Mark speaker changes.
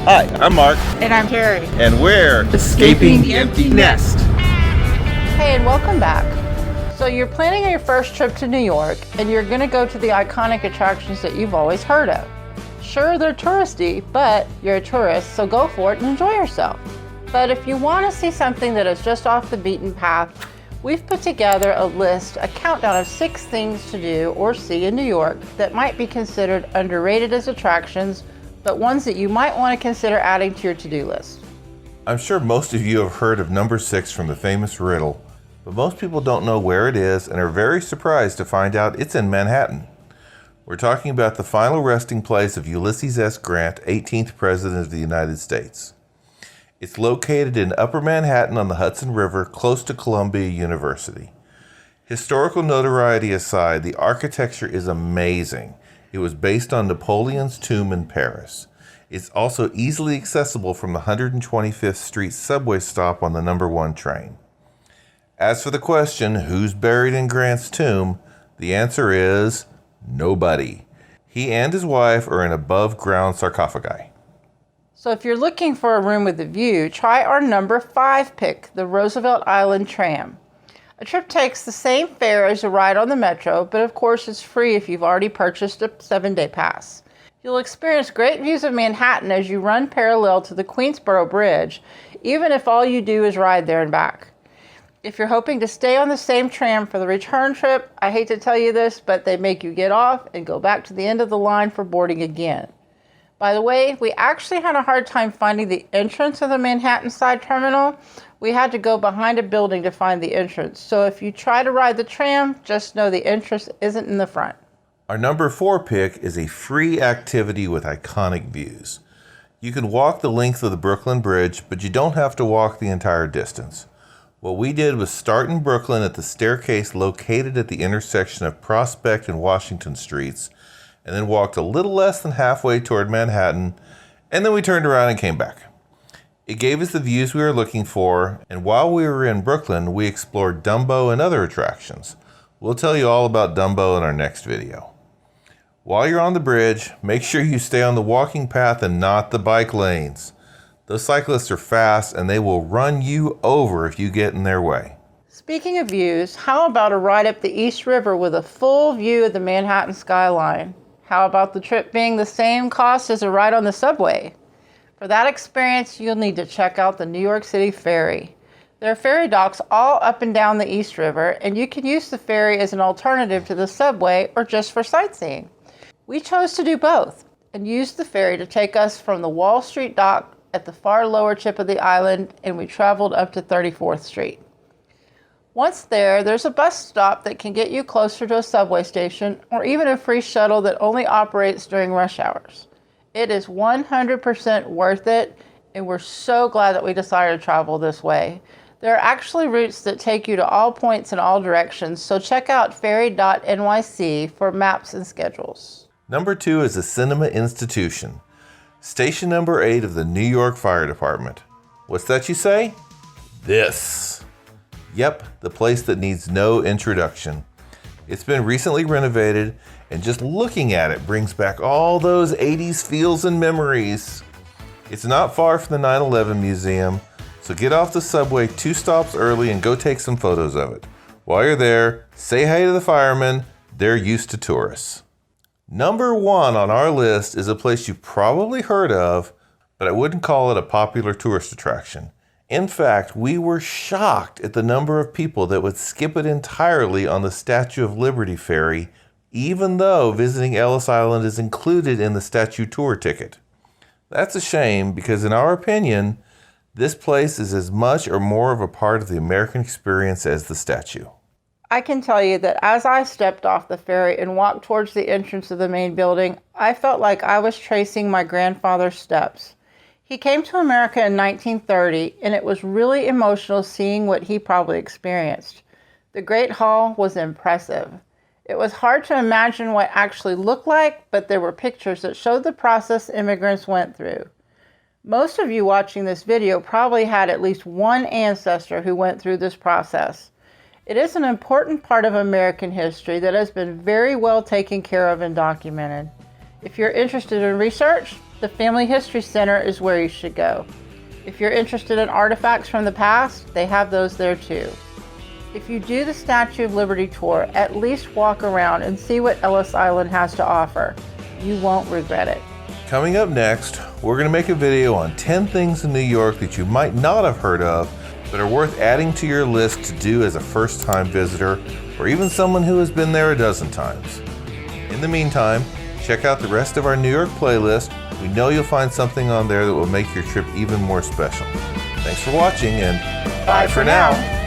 Speaker 1: Hi, I'm Mark,
Speaker 2: And I'm Terry.
Speaker 1: and we're
Speaker 2: Escaping the Empty Nest.
Speaker 3: Hey, and welcome back. So you're planning your first trip to New York, and you're going to go to the iconic attractions that you've always heard of. Sure, they're touristy, but you're a tourist, so go for it and enjoy yourself. But if you want to see something that is just off the beaten path, we've put together a countdown of 6 things to do or see in New York that might be considered underrated as attractions, but ones that you might want to consider adding to your to-do list.
Speaker 1: I'm sure most of you have heard of number 6 from the famous riddle, but most people don't know where it is and are very surprised to find out it's in Manhattan. We're talking about the final resting place of Ulysses S. Grant, 18th President of the United States. It's located in Upper Manhattan on the Hudson River, close to Columbia University. Historical notoriety aside, the architecture is amazing. It was based on Napoleon's tomb in Paris. It's also easily accessible from the 125th Street subway stop on the number 1 train. As for the question, who's buried in Grant's tomb, the answer is nobody. He and his wife are in above-ground sarcophagi.
Speaker 3: So if you're looking for a room with a view, try our number 5 pick, the Roosevelt Island Tram. A trip takes the same fare as a ride on the Metro, but of course it's free if you've already purchased a 7-day pass. You'll experience great views of Manhattan as you run parallel to the Queensboro Bridge, even if all you do is ride there and back. If you're hoping to stay on the same tram for the return trip, I hate to tell you this, but they make you get off and go back to the end of the line for boarding again. By the way, we actually had a hard time finding the entrance of the Manhattan Side Terminal. We had to go behind a building to find the entrance. So if you try to ride the tram, just know the entrance isn't in the front.
Speaker 1: Our number 4 pick is a free activity with iconic views. You can walk the length of the Brooklyn Bridge, but you don't have to walk the entire distance. What we did was start in Brooklyn at the staircase located at the intersection of Prospect and Washington Streets, and then walked a little less than halfway toward Manhattan, and then we turned around and came back. It gave us the views we were looking for, and while we were in Brooklyn, we explored Dumbo and other attractions. We'll tell you all about Dumbo in our next video. While you're on the bridge, make sure you stay on the walking path and not the bike lanes. Those cyclists are fast and they will run you over if you get in their way.
Speaker 3: Speaking of views, how about a ride up the East River with a full view of the Manhattan skyline? How about the trip being the same cost as a ride on the subway? For that experience, you'll need to check out the New York City Ferry. There are ferry docks all up and down the East River, and you can use the ferry as an alternative to the subway or just for sightseeing. We chose to do both and used the ferry to take us from the Wall Street dock at the far lower tip of the island, and we traveled up to 34th Street. Once there, there's a bus stop that can get you closer to a subway station or even a free shuttle that only operates during rush hours. It is 100% worth it, and we're so glad that we decided to travel this way. There are actually routes that take you to all points in all directions, so check out ferry.nyc for maps and schedules.
Speaker 1: Number 2 is a cinema institution. Station number 8 of the New York Fire Department. What's that you say? This. Yep, the place that needs no introduction. It's been recently renovated, and just looking at it brings back all those 80s feels and memories. It's not far from the 9/11 Museum, so get off the subway 2 stops early and go take some photos of it. While you're there, say hi to the firemen. They're used to tourists. Number 1 on our list is a place you've probably heard of, but I wouldn't call it a popular tourist attraction. In fact, we were shocked at the number of people that would skip it entirely on the Statue of Liberty ferry, even though visiting Ellis Island is included in the statue tour ticket. That's a shame because in our opinion, this place is as much or more of a part of the American experience as the statue.
Speaker 3: I can tell you that as I stepped off the ferry and walked towards the entrance of the main building, I felt like I was tracing my grandfather's steps. He came to America in 1930, and it was really emotional seeing what he probably experienced. The Great Hall was impressive. It was hard to imagine what it actually looked like, but there were pictures that showed the process immigrants went through. Most of you watching this video probably had at least one ancestor who went through this process. It is an important part of American history that has been very well taken care of and documented. If you're interested in research, the Family History Center is where you should go. If you're interested in artifacts from the past, they have those there too. If you do the Statue of Liberty tour, at least walk around and see what Ellis Island has to offer. You won't regret it.
Speaker 1: Coming up next, we're going to make a video on 10 things in New York that you might not have heard of, but are worth adding to your list to do as a first-time visitor, or even someone who has been there a dozen times. In the meantime, check out the rest of our New York playlist. We know you'll find something on there that will make your trip even more special. Thanks for watching, and bye for now.